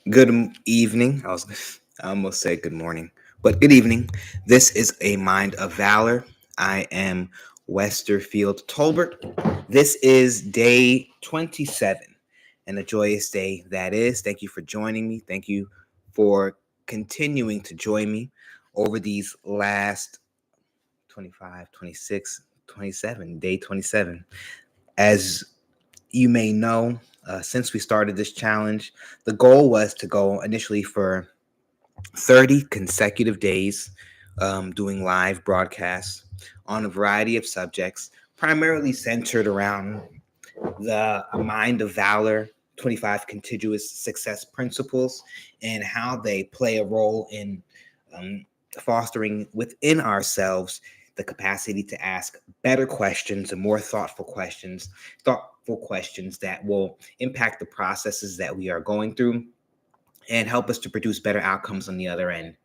Good evening. I almost said good morning, but good evening. This is a Mind of Valor. I am Westerfield Tolbert. This is day 27 and a joyous day that is. Thank you for joining me. Thank you for continuing to join me over these last 25, 26, 27, day 27. As you may know, since we started this challenge, the goal was to go initially for 30 consecutive days doing live broadcasts on a variety of subjects, primarily centered around the Mind of Valor, 25 contiguous success principles, and how they play a role in um, fostering within ourselves the capacity to ask better questions and more thoughtful questions that will impact the processes that we are going through and help us to produce better outcomes on the other end.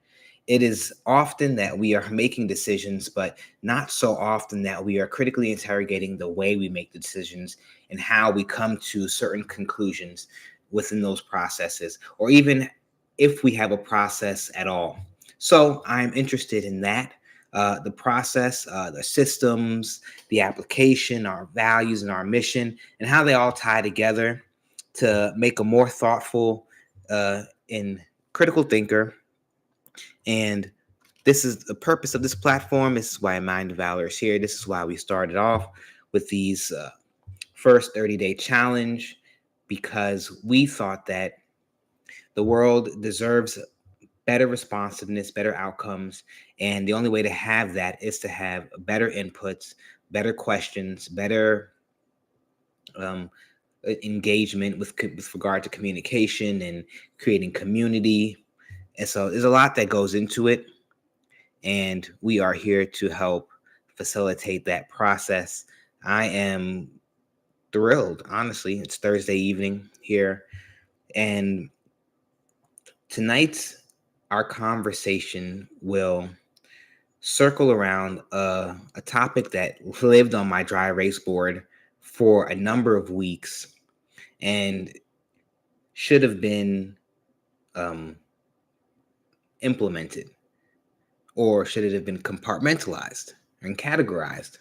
It is often that we are making decisions, but not so often that we are critically interrogating the way we make the decisions and how we come to certain conclusions within those processes, or even if we have a process at all. So I'm interested in that. The process, the systems, the application, our values, and our mission, and how they all tie together to make a more thoughtful and critical thinker. And this is the purpose of this platform. This is why Mind of Valor is here. This is why we started off with these first 30-day challenge, because we thought that the world deserves better responsiveness, better outcomes. And the only way to have that is to have better inputs, better questions, better um, engagement with regard to communication and creating community. And so there's a lot that goes into it. And we are here to help facilitate that process. I am thrilled, honestly. It's Thursday evening here. And tonight, our conversation will circle around a topic that lived on my dry erase board for a number of weeks and should have been um, implemented, or should it have been compartmentalized and categorized?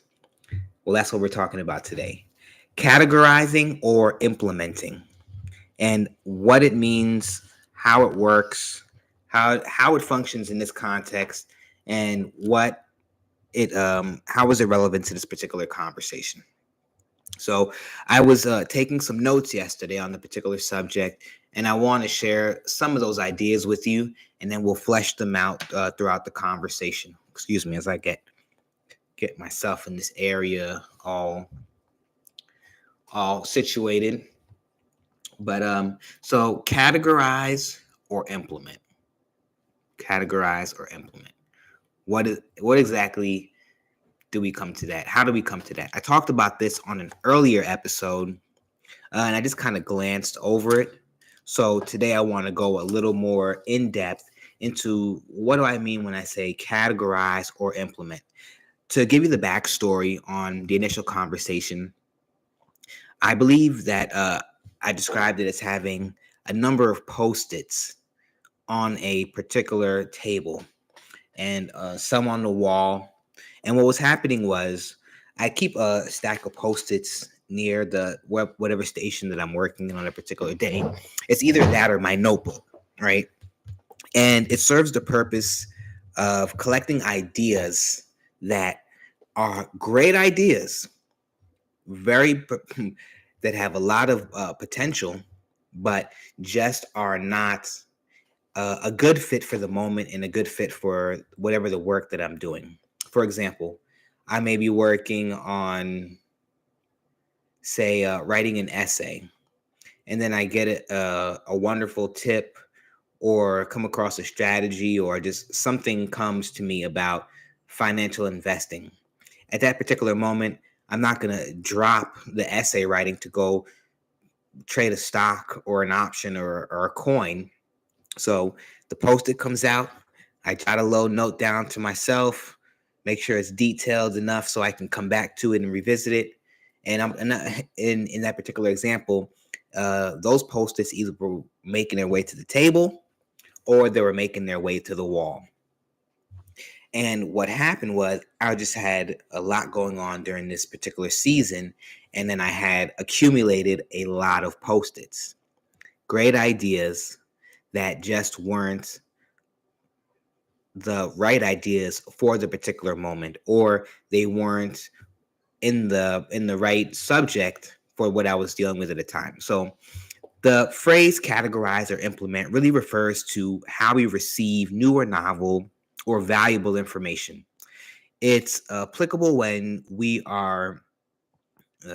Well, that's what we're talking about today. Categorizing or implementing, and what it means, how it works, how it functions in this context, and what it how is it relevant to this particular conversation. So I was taking some notes yesterday on the particular subject, and I want to share some of those ideas with you, and then we'll flesh them out throughout the conversation. Excuse me as I get myself in this area all situated. But so or implement. Categorize or implement. What exactly do we come to that? How do we come to that? I talked about this on an earlier episode, and I just kind of glanced over it. So today I want to go a little more in depth into what do I mean when I say categorize or implement. To give you the backstory on the initial conversation, I believe that I described it as having a number of post-its on a particular table and some on the wall. And what was happening was I keep a stack of post-its near the whatever station that I'm working on a particular day. It's either that or my notebook, right? And it serves the purpose of collecting ideas that are great ideas, very that have a lot of potential, but just are not a good fit for the moment and a good fit for whatever the work that I'm doing. For example, I may be working on, say, writing an essay, and then I get a wonderful tip or come across a strategy or just something comes to me about financial investing. At that particular moment, I'm not going to drop the essay writing to go trade a stock or an option or a coin. So the post-it comes out. I jot a little note down to myself, make sure it's detailed enough so I can come back to it and revisit it. And I'm in that particular example, those post-its either were making their way to the table or they were making their way to the wall. And what happened was I just had a lot going on during this particular season, and then I had accumulated a lot of post-its. Great ideas that just weren't the right ideas for the particular moment, or they weren't in the right subject for what I was dealing with at the time. So the phrase categorize or implement really refers to how we receive new or novel or valuable information. It's applicable when we are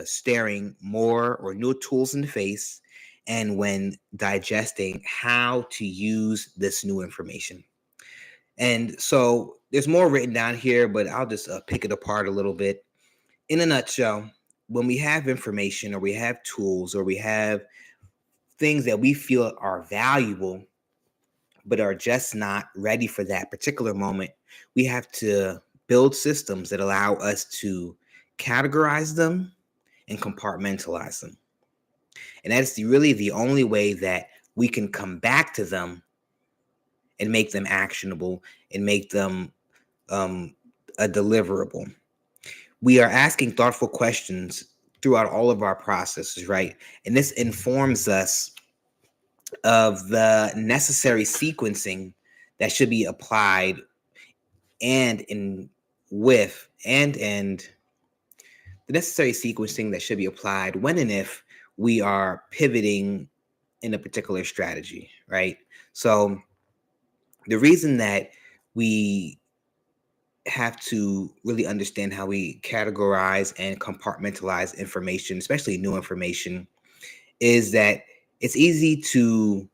staring more or new tools in the face and when digesting how to use this new information. And so there's more written down here, but I'll just pick it apart a little bit. In a nutshell, when we have information or we have tools or we have things that we feel are valuable, but are just not ready for that particular moment, we have to build systems that allow us to categorize them and compartmentalize them. And that's really the only way that we can come back to them and make them actionable and make them a deliverable. We are asking thoughtful questions throughout all of our processes, right? And this informs us of the necessary sequencing that should be applied and in with and the necessary sequencing that should be applied when and if we are pivoting in a particular strategy, right? So the reason that we have to really understand how we categorize and compartmentalize information, especially new information, is that it's easy to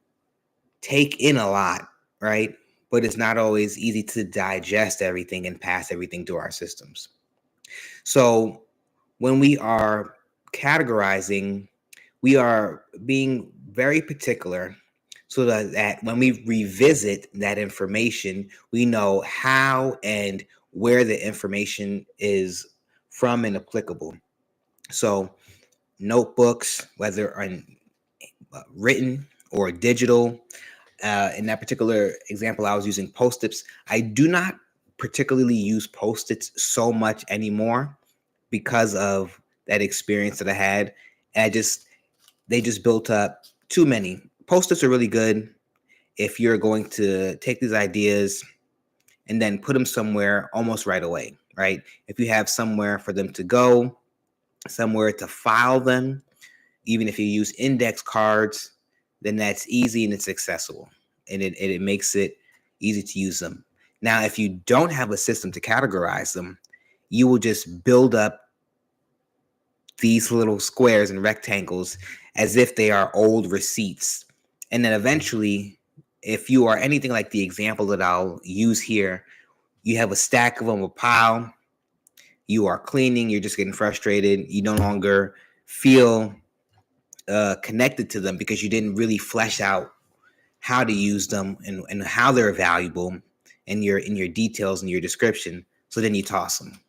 take in a lot, right? But it's not always easy to digest everything and pass everything through our systems. So when we are categorizing, we are being very particular so that when we revisit that information, we know how and where the information is from and applicable. So notebooks, whether written or digital, in that particular example, I was using post-its. I do not particularly use post-its so much anymore because of that experience that I had. And they just built up too many. Post-its are really good if you're going to take these ideas and then put them somewhere almost right away, right? If you have somewhere for them to go, somewhere to file them, even if you use index cards, then that's easy and it's accessible, and it makes it easy to use them. Now, if you don't have a system to categorize them, you will just build up these little squares and rectangles as if they are old receipts. And then eventually, if you are anything like the example that I'll use here, you have a stack of them, a pile, you are cleaning, you're just getting frustrated, you no longer feel connected to them because you didn't really flesh out how to use them and how they're valuable in your details and your description. So then you toss them.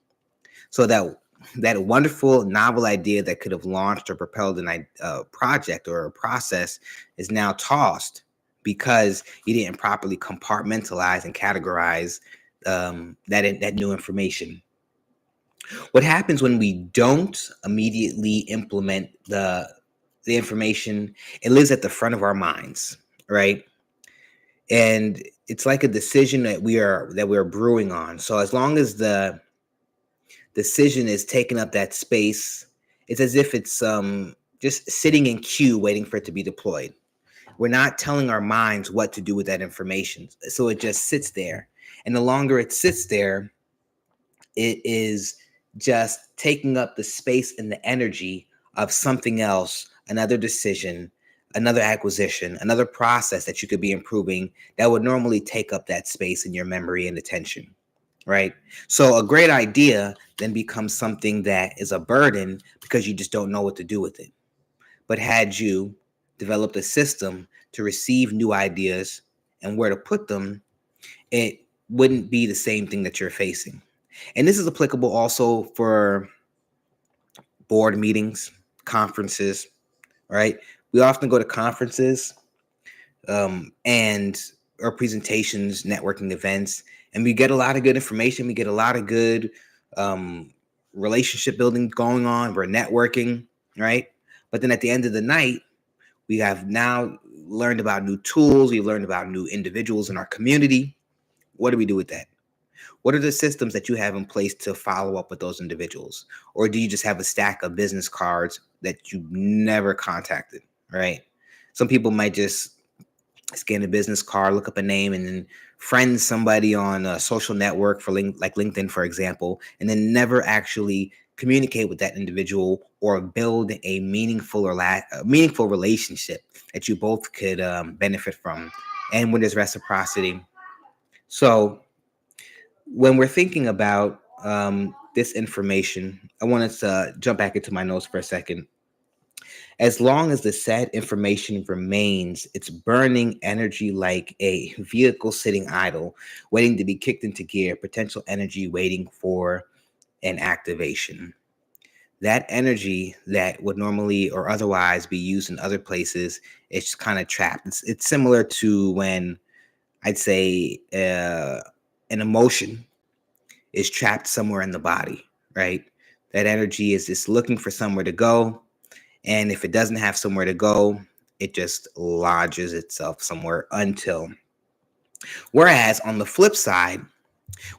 So that wonderful novel idea that could have launched or propelled a project or a process is now tossed because you didn't properly compartmentalize and categorize that new information. What happens when we don't immediately implement the information? It lives at the front of our minds, right? And it's like a decision that we're brewing on. So as long as the decision is taking up that space, it's as if it's just sitting in queue waiting for it to be deployed. We're not telling our minds what to do with that information, so it just sits there. And the longer it sits there, it is just taking up the space and the energy of something else, another decision, another acquisition, another process that you could be improving that would normally take up that space in your memory and attention, right? So a great idea then becomes something that is a burden because you just don't know what to do with it. But had you developed a system to receive new ideas and where to put them, it wouldn't be the same thing that you're facing. And this is applicable also for board meetings, conferences, right? We often go to conferences and or presentations, networking events, and we get a lot of good information. We get a lot of good um, relationship building going on. We're networking, right? But then at the end of the night, we have now learned about new tools. We've learned about new individuals in our community. What do we do with that? What are the systems that you have in place to follow up with those individuals? Or do you just have a stack of business cards that you never contacted, right? Some people might just scan a business card, look up a name, and then friend somebody on a social network like LinkedIn, for example, and then never actually communicate with that individual or build a meaningful a meaningful relationship that you both could benefit from, and when there's reciprocity. So when we're thinking about this information, I wanted to jump back into my notes for a second. As long as the said information remains, it's burning energy like a vehicle sitting idle, waiting to be kicked into gear, potential energy waiting for an activation. That energy that would normally or otherwise be used in other places, it's kind of trapped. It's similar to when I'd say an emotion is trapped somewhere in the body, right? That energy is just looking for somewhere to go. And if it doesn't have somewhere to go, it just lodges itself somewhere until. Whereas on the flip side,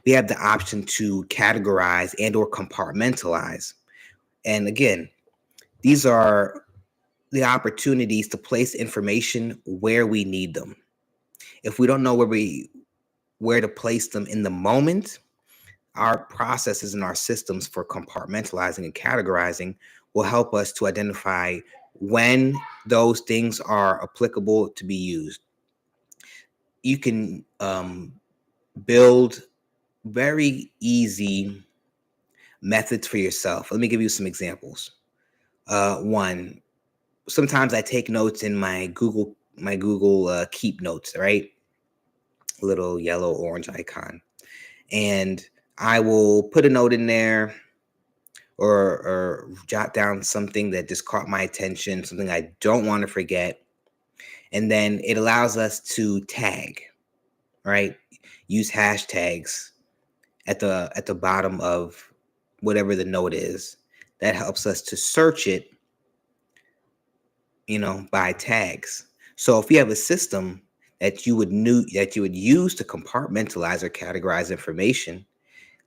we have the option to categorize and or compartmentalize. And again, these are the opportunities to place information where we need them. If we don't know where to place them in the moment, our processes and our systems for compartmentalizing and categorizing will help us to identify when those things are applicable to be used. You can build very easy methods for yourself. Let me give you some examples. One, sometimes I take notes in my Google Keep notes, right? Little yellow orange icon, and I will put a note in there or jot down something that just caught my attention, something I don't want to forget. And then it allows us to tag, right? Use hashtags at the bottom of whatever the note is. That helps us to search it, by tags. So if you have a system that you would use to compartmentalize or categorize information,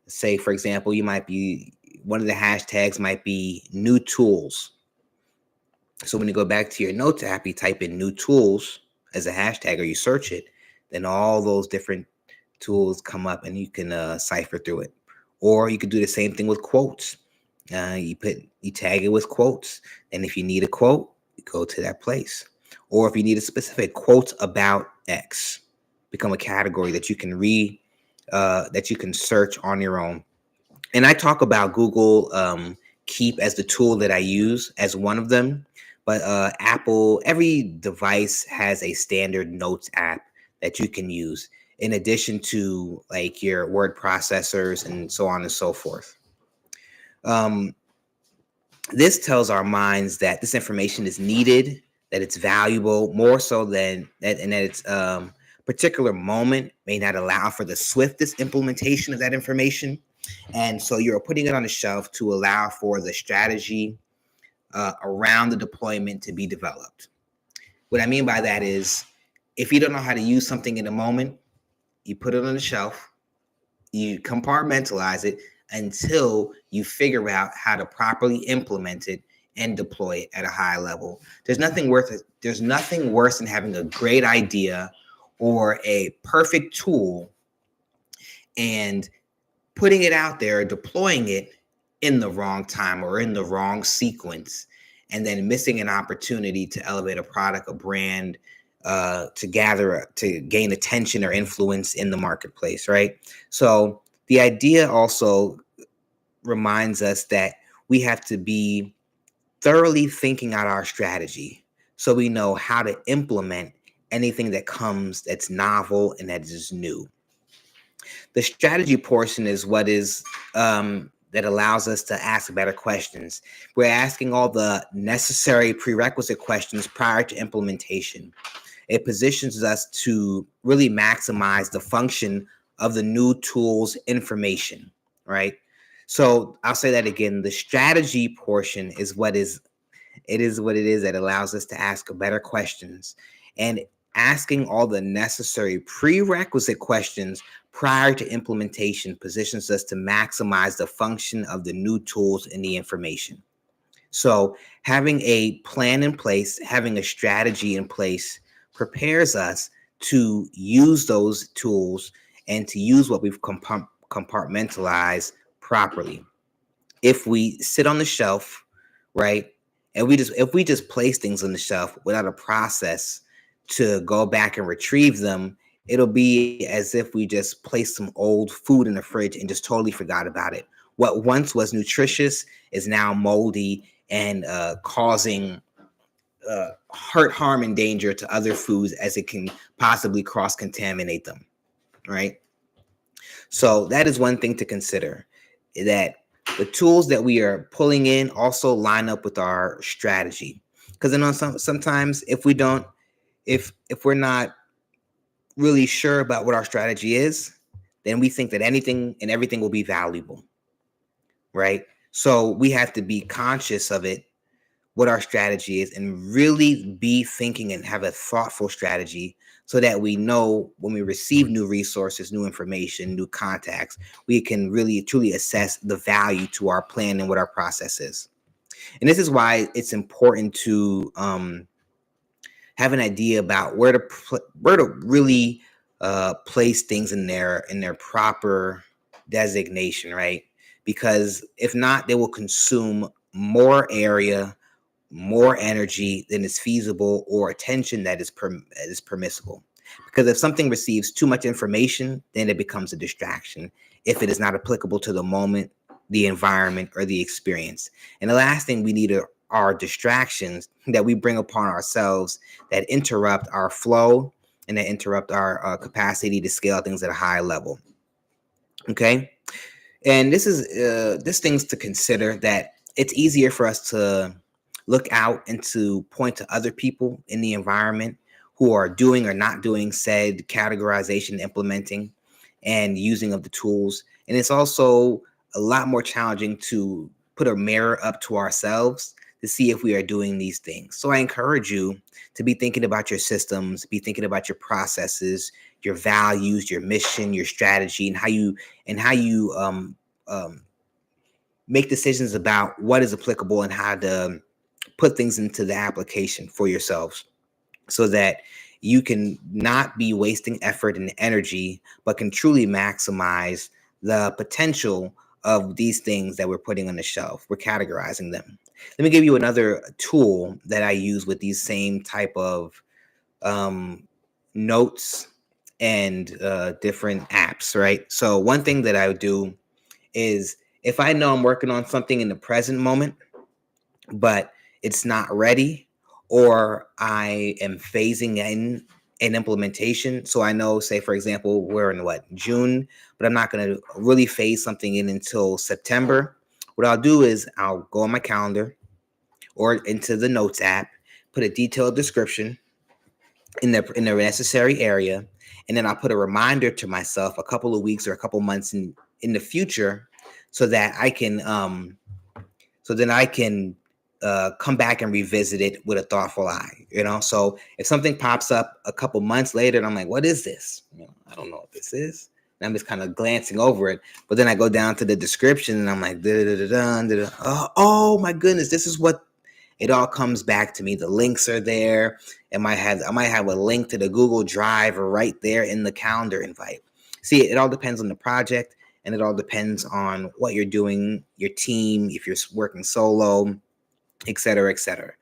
say for example, you might be one of the hashtags might be new tools. So when you go back to your notes app, you type in new tools as a hashtag or you search it, then all those different tools come up and you can cipher through it. Or you could do the same thing with quotes. You tag it with quotes. And if you need a quote, you go to that place. Or if you need a specific quote about X, become a category that you can that you can search on your own. And I talk about Google Keep as the tool that I use as one of them. But Apple, every device has a standard notes app that you can use in addition to like your word processors and so on and so forth. This tells our minds that this information is needed, that it's valuable, more so than that, and that its particular moment may not allow for the swiftest implementation of that information. And so you're putting it on the shelf to allow for the strategy around the deployment to be developed. What I mean by that is, if you don't know how to use something in a moment, you put it on the shelf, you compartmentalize it until you figure out how to properly implement it and deploy it at a high level. There's nothing worse than having a great idea or a perfect tool and putting it out there, deploying it in the wrong time or in the wrong sequence, and then missing an opportunity to elevate a product, a brand, to gain attention or influence in the marketplace, right? So the idea also reminds us that we have to be thoroughly thinking out our strategy so we know how to implement anything that comes that's novel and that is new. The strategy portion is what is that allows us to ask better questions. We're asking all the necessary prerequisite questions prior to implementation. It positions us to really maximize the function of the new tool's information, right? So I'll say that again. The strategy portion is what is it is what it is that allows us to ask better questions. And asking all the necessary prerequisite questions prior to implementation positions us to maximize the function of the new tools and the information. So, having a plan in place, having a strategy in place prepares us to use those tools and to use what we've compartmentalized properly. If we sit on the shelf, right, and we just place things on the shelf without a process to go back and retrieve them, it'll be as if we just placed some old food in the fridge and just totally forgot about it. What once was nutritious is now moldy and causing hurt, harm, and danger to other foods as it can possibly cross contaminate them, right? So that is one thing to consider, that the tools that we are pulling in also line up with our strategy. Because sometimes if we don't, if we're not really sure about what our strategy is, then we think that anything and everything will be valuable, right? So we have to be conscious of it, what our strategy is, and really be thinking and have a thoughtful strategy so that we know when we receive new resources, new information, new contacts, we can really truly assess the value to our plan and what our process is. And this is why it's important to have an idea about where to really place things in their proper designation, right? Because if not, they will consume more area, more energy than is feasible, or attention that is permissible. Because if something receives too much information, then it becomes a distraction if it is not applicable to the moment, the environment, or the experience. And the last thing we need are distractions that we bring upon ourselves that interrupt our flow and that interrupt our capacity to scale things at a high level. Okay. And this things to consider, that it's easier for us to look out and to point to other people in the environment who are doing or not doing said categorization, implementing, and using of the tools. And it's also a lot more challenging to put a mirror up to ourselves to see if we are doing these things. So I encourage you to be thinking about your systems, be thinking about your processes, your values, your mission, your strategy, and how you make decisions about what is applicable and how to put things into the application for yourselves, so that you can not be wasting effort and energy, but can truly maximize the potential of these things that we're putting on the shelf. We're categorizing them. Let me give you another tool that I use with these same type of notes and different apps, right? So one thing that I would do is, if I know I'm working on something in the present moment, but it's not ready, or I am phasing in an implementation. So I know, say, for example, we're in June, but I'm not going to really phase something in until September. What I'll do is I'll go on my calendar or into the notes app, put a detailed description in the necessary area, and then I'll put a reminder to myself a couple of weeks or a couple months in the future, so that I can come back and revisit it with a thoughtful eye. So if something pops up a couple months later and I'm like, what is this? I don't know what this is. And I'm just kind of glancing over it. But then I go down to the description and I'm like, oh my goodness, this is what it all comes back to me. The links are there. I might have a link to the Google Drive or right there in the calendar invite. See, it all depends on the project, and it all depends on what you're doing, your team, if you're working solo, et cetera, et cetera.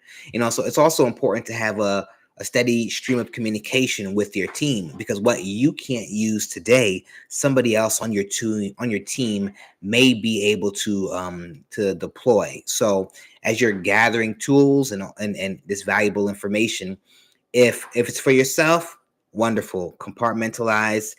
So it's also important to have a steady stream of communication with your team, because what you can't use today, somebody else on your team may be able to deploy. So as you're gathering tools and this valuable information, if it's for yourself, wonderful, compartmentalize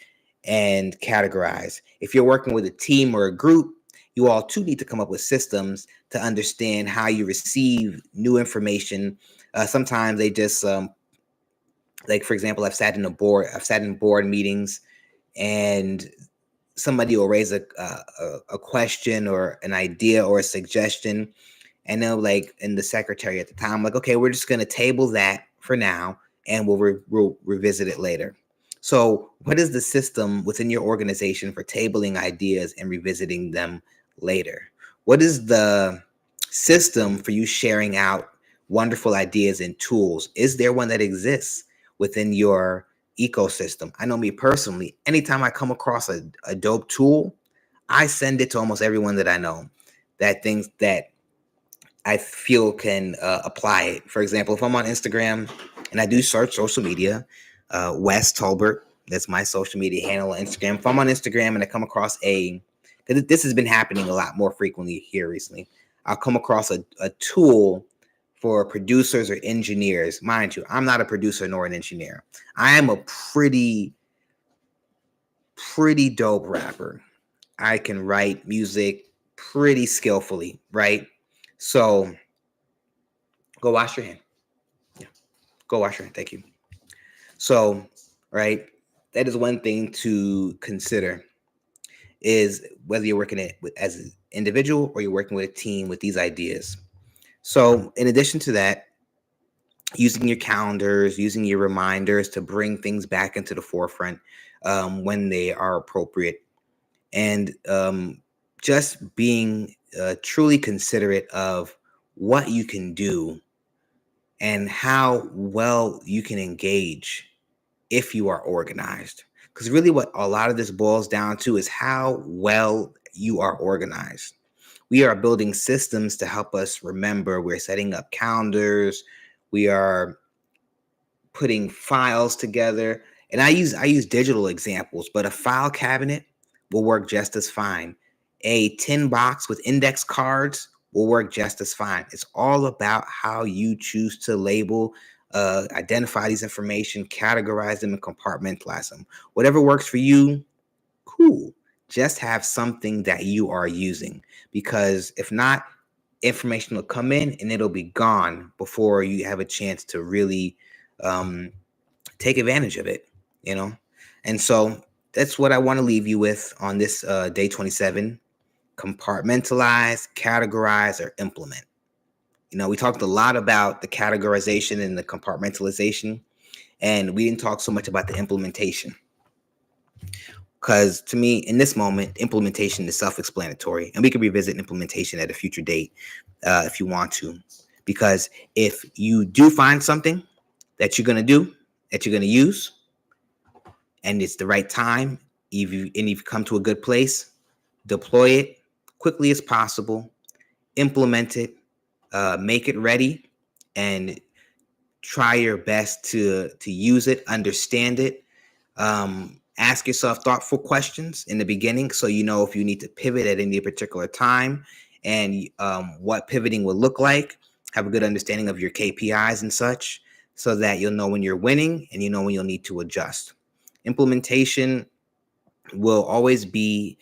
and categorize. If you're working with a team or a group, you all too need to come up with systems to understand how you receive new information. Sometimes they just like, for example, I've sat in board meetings, and somebody will raise a question or an idea or a suggestion, and they'll like, and the secretary at the time, like, okay, we're just going to table that for now, and we'll revisit it later. So what is the system within your organization for tabling ideas and revisiting them later? What is the system for you sharing out wonderful ideas and tools? Is there one that exists within your ecosystem? I know me personally, anytime I come across a dope tool, I send it to almost everyone that I know that thinks that I feel can apply it. For example, if I'm on Instagram and I do search social media, West Tolbert, that's my social media handle on Instagram. If I'm on Instagram and I come across because this has been happening a lot more frequently here recently, I'll come across a tool for producers or engineers. Mind you, I'm not a producer nor an engineer. I am a pretty dope rapper. I can write music pretty skillfully, right? So go wash your hand. Yeah. Go wash your hand. Thank you. So, right, that is one thing to consider, is whether you're working it as an individual or you're working with a team with these ideas. So, in addition to that, using your calendars, using your reminders to bring things back into the forefront when they are appropriate, and just being truly considerate of what you can do and how well you can engage if you are organized. Because really, what a lot of this boils down to is how well you are organized. We are building systems to help us remember. We're setting up calendars. We are putting files together. And I use digital examples, but a file cabinet will work just as fine. A tin box with index cards will work just as fine. It's all about how you choose to label, identify these information, categorize them, and compartmentalize them. Whatever works for you, cool. Just have something that you are using, because if not, information will come in and it'll be gone before you have a chance to really um, take advantage of it, you know? And so that's what I want to leave you with on this day 27. Compartmentalize, categorize, or implement. We talked a lot about the categorization and the compartmentalization, and we didn't talk so much about the implementation. Because to me, in this moment, implementation is self-explanatory, and we can revisit implementation at a future date if you want to. Because if you do find something that you're going to do, that you're going to use, and it's the right time, if you've come to a good place, deploy it quickly as possible, implement it, make it ready, and try your best to use it, understand it. Ask yourself thoughtful questions in the beginning, so you know if you need to pivot at any particular time, and what pivoting will look like. Have a good understanding of your KPIs and such, so that you'll know when you're winning and you know when you'll need to adjust. Implementation will always be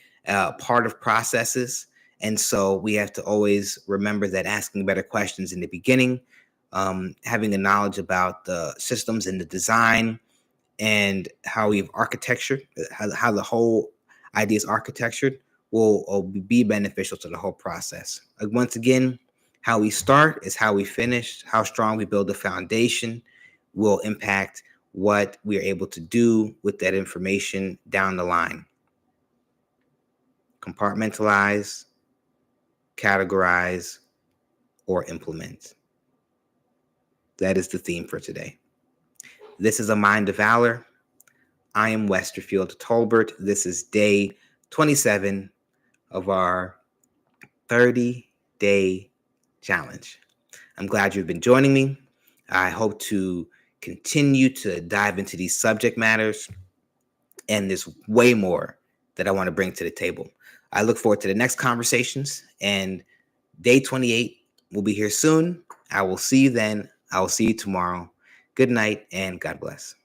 part of processes. And so we have to always remember that asking better questions in the beginning, having a knowledge about the systems and the design and how we've architectured, how the whole idea is architectured will be beneficial to the whole process. Once again, how we start is how we finish. How strong we build the foundation will impact what we are able to do with that information down the line. Compartmentalize, categorize, or implement. That is the theme for today. This is A Mind of Valor. I am Westerfield Tolbert. This is day 27 of our 30-day challenge. I'm glad you've been joining me. I hope to continue to dive into these subject matters, and there's way more that I want to bring to the table. I look forward to the next conversations, and day 28 will be here soon. I will see you then. I will see you tomorrow. Good night, and God bless.